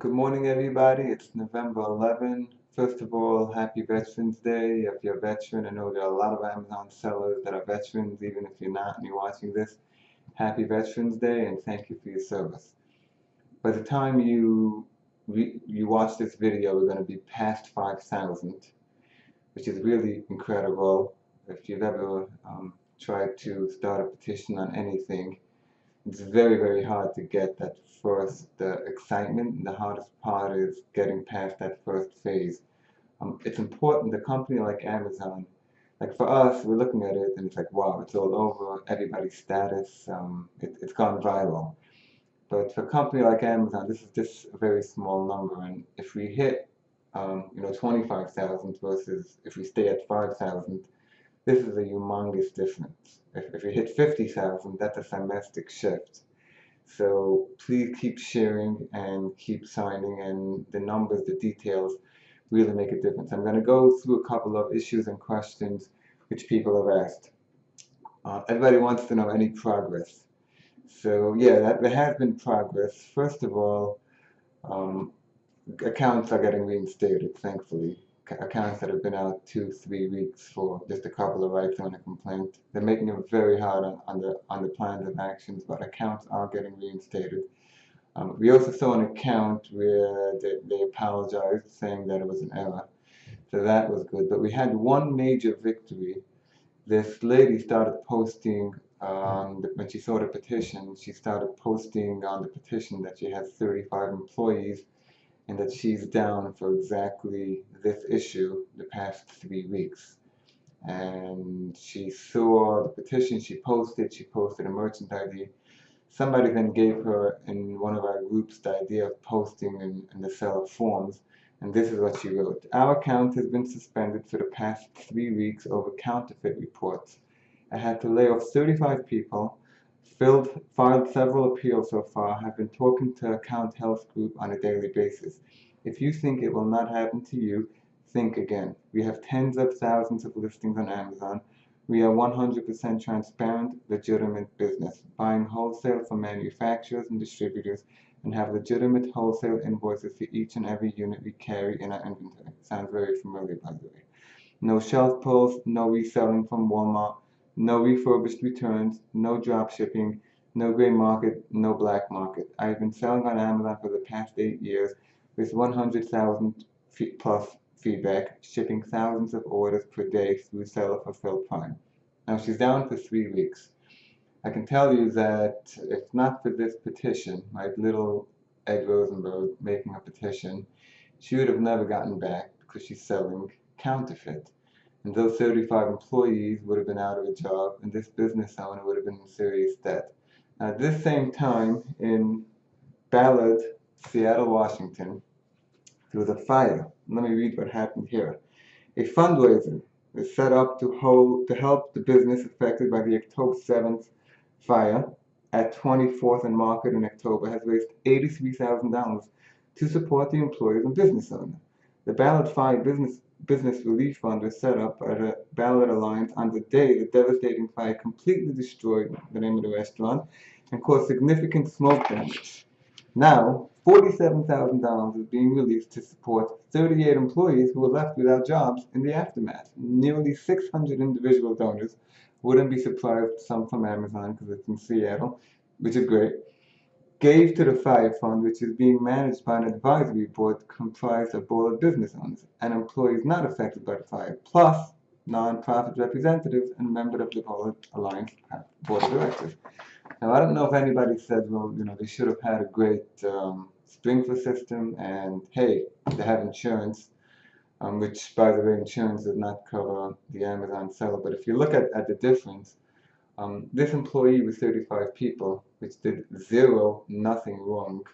Good morning, everybody. It's November 11. First of all, happy Veterans Day. If you're a veteran, I know there are a lot of Amazon sellers that are veterans, even if you're not and you're watching this. Happy Veterans Day and thank you for your service. By the time you watch this video, we're going to be past 5,000, which is really incredible. If you've ever tried to start a petition on anything, it's very, very hard to get that first excitement. The hardest part is getting past that first phase. It's important, a company like Amazon, like for us, we're looking at it and it's like, wow, it's all over, everybody's status, it's gone viral. But for a company like Amazon, this is just a very small number. And if we hit, 25,000 versus if we stay at 5,000, this is a humongous difference. If we hit 50,000, that's a domestic shift. So please keep sharing and keep signing, and the numbers, the details really make a difference. I'm going to go through a couple of issues and questions which people have asked. Everybody wants to know any progress. So yeah, there has been progress. First of all, um, accounts are getting reinstated, thankfully. Accounts that have been out 2, 3 weeks for just a couple of writes on a complaint. They're making it very hard on the plans of actions, but accounts are getting reinstated. We also saw an account where they apologized, saying that it was an error. So that was good. But we had one major victory. This lady started posting, when she saw the petition, she started posting on the petition that she has 35 employees and that she's down for exactly this issue the past 3 weeks. And she saw the petition, she posted a merchant ID. Somebody then gave her in one of our groups the idea of posting in the seller forms, and this is what she wrote. Our account has been suspended for the past 3 weeks over counterfeit reports. I had to lay off 35 people, filed several appeals so far, have been talking to Account Health Group on a daily basis. If you think it will not happen to you, think again. We have tens of thousands of listings on Amazon. We are 100% transparent, legitimate business, buying wholesale from manufacturers and distributors and have legitimate wholesale invoices for each and every unit we carry in our inventory. Sounds very familiar, by the way. No shelf pulls, no reselling from Walmart, no refurbished returns, no drop shipping, no gray market, no black market. I've been selling on Amazon for the past 8 years with 100,000 plus feedback, shipping thousands of orders per day through Seller Fulfilled Prime. Now she's down for 3 weeks. I can tell you that if not for this petition, like little Ed Rosenberg making a petition, she would have never gotten back because she's selling counterfeit. And those 35 employees would have been out of a job, and this business owner would have been in serious debt. At this same time, in Ballard, Seattle, Washington, there was a fire. Let me read what happened here. A fundraiser is set up to help the business affected by the October 7th fire at 24th and Market in October has raised $83,000 to support the employees and business owner. The Ballard Fire Business Relief Fund was set up by the Ballard Alliance on the day the devastating fire completely destroyed the name of the restaurant and caused significant smoke damage. Now, $47,000 is being released to support 38 employees who were left without jobs in the aftermath. Nearly 600 individual donors, wouldn't be surprised, some from Amazon because it's in Seattle, which is great, gave to the fire fund, which is being managed by an advisory board comprised of board of business owners and employees not affected by the fire, plus nonprofit representatives and members of the Ballard Alliance board of directors. Now, I don't know if anybody said, well, they should have had a great sprinkler system, and hey, they have insurance, which, by the way, insurance does not cover the Amazon seller. But if you look at the difference, this employee with 35 people, which did nothing wrong,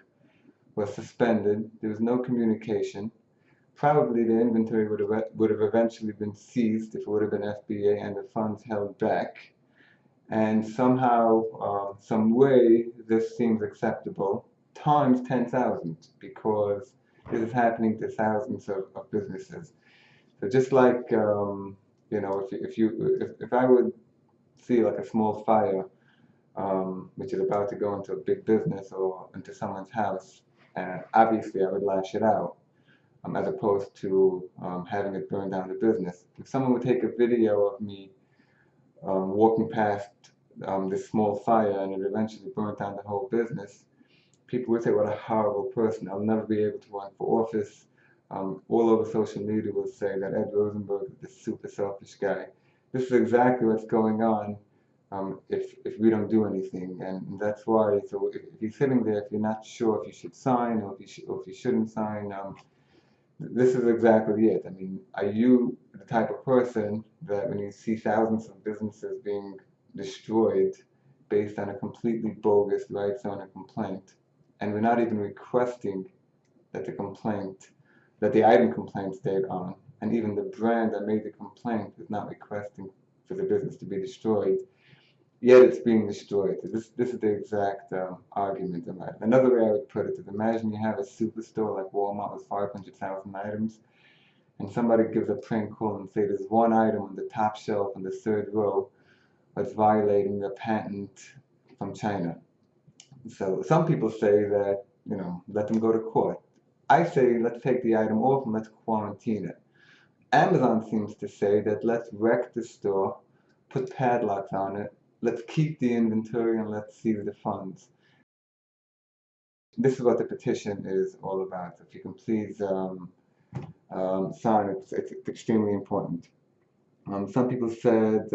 was suspended. There was no communication. Probably the inventory would have eventually been seized if it would have been FBA and the funds held back. And somehow, some way, this seems acceptable, times 10,000, because this is happening to thousands of businesses. So just like, if I would see like a small fire, which is about to go into a big business or into someone's house, Obviously, I would lash it out, as opposed to having it burn down the business. If someone would take a video of me walking past this small fire and it eventually burnt down the whole business, people would say, what a horrible person. I'll never be able to run for office. All over social media will say that Ed Rosenberg is this super selfish guy. This is exactly what's going on if we don't do anything. And that's why, so if you're sitting there, if you're not sure if you should sign or if you shouldn't sign, this is exactly it. I mean, are you the type of person that when you see thousands of businesses being destroyed based on a completely bogus rights owner complaint, and we're not even requesting that the item complaint stayed on, and even the brand that made the complaint is not requesting for the business to be destroyed, yet it's being destroyed. So this is the exact argument of that. Another way I would put it is, imagine you have a superstore like Walmart with 500,000 items, and somebody gives a prank call and say there's one item on the top shelf in the third row that's violating the patent from China. So some people say that, let them go to court. I say let's take the item off and let's quarantine it. Amazon seems to say that let's wreck the store, put padlocks on it, let's keep the inventory and let's seize the funds. This is what the petition is all about. If you can please sign, it's extremely important. Some people said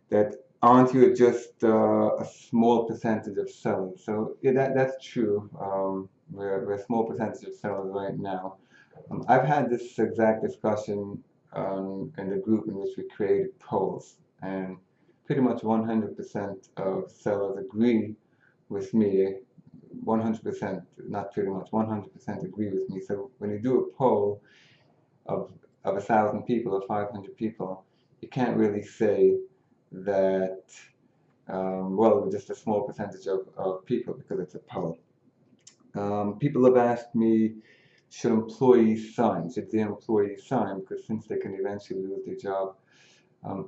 that aren't you just a small percentage of sellers? So yeah, that's true. We're a small percentage of sellers right now. I've had this exact discussion in the group in which we created polls, and pretty much 100% of sellers agree with me. 100%, not pretty much, 100% agree with me. So when you do a poll of 1,000 people or 500 people, you can't really say that, well, just a small percentage of people because it's a poll. People have asked me, should employees sign? Should the employees sign? Because since they can eventually lose their job.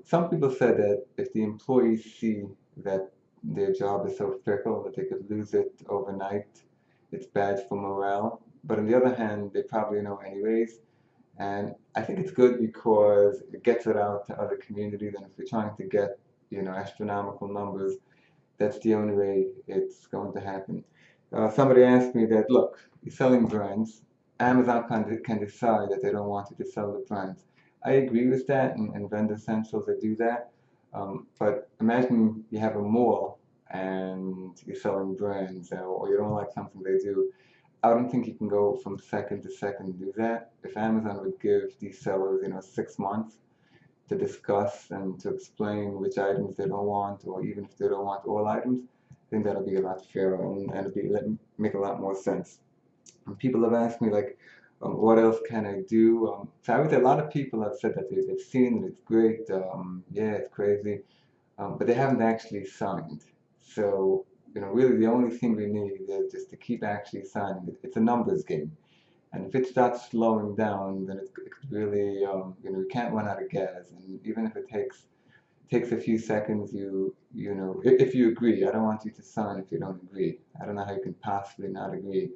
Some people said that if the employees see that their job is so fickle that they could lose it overnight, it's bad for morale. But on the other hand, they probably know anyways. And I think it's good because it gets it out to other communities. And if you're trying to get, astronomical numbers, that's the only way it's going to happen. Somebody asked me that, look, you're selling brands. Amazon can decide that they don't want you to sell the brands. I agree with that, and vendor centrals that do that. But imagine you have a mall and you're selling brands, or you don't like something they do. I don't think you can go from second to second and do that. If Amazon would give these sellers, 6 months to discuss and to explain which items they don't want, or even if they don't want all items, I think that'll be a lot fairer and make a lot more sense. And people have asked me like, what else can I do? So I would say a lot of people have said that they've seen it, it's great, yeah, it's crazy, but they haven't actually signed. So, really the only thing we need is just to keep actually signing. It's a numbers game. And if it starts slowing down, then it could really, we can't run out of gas. And even if it takes a few seconds, if you agree, I don't want you to sign if you don't agree. I don't know how you can possibly not agree.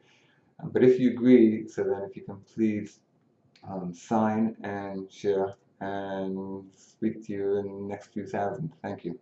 But if you agree, so then if you can please sign and share, and speak to you in the next few thousand. Thank you.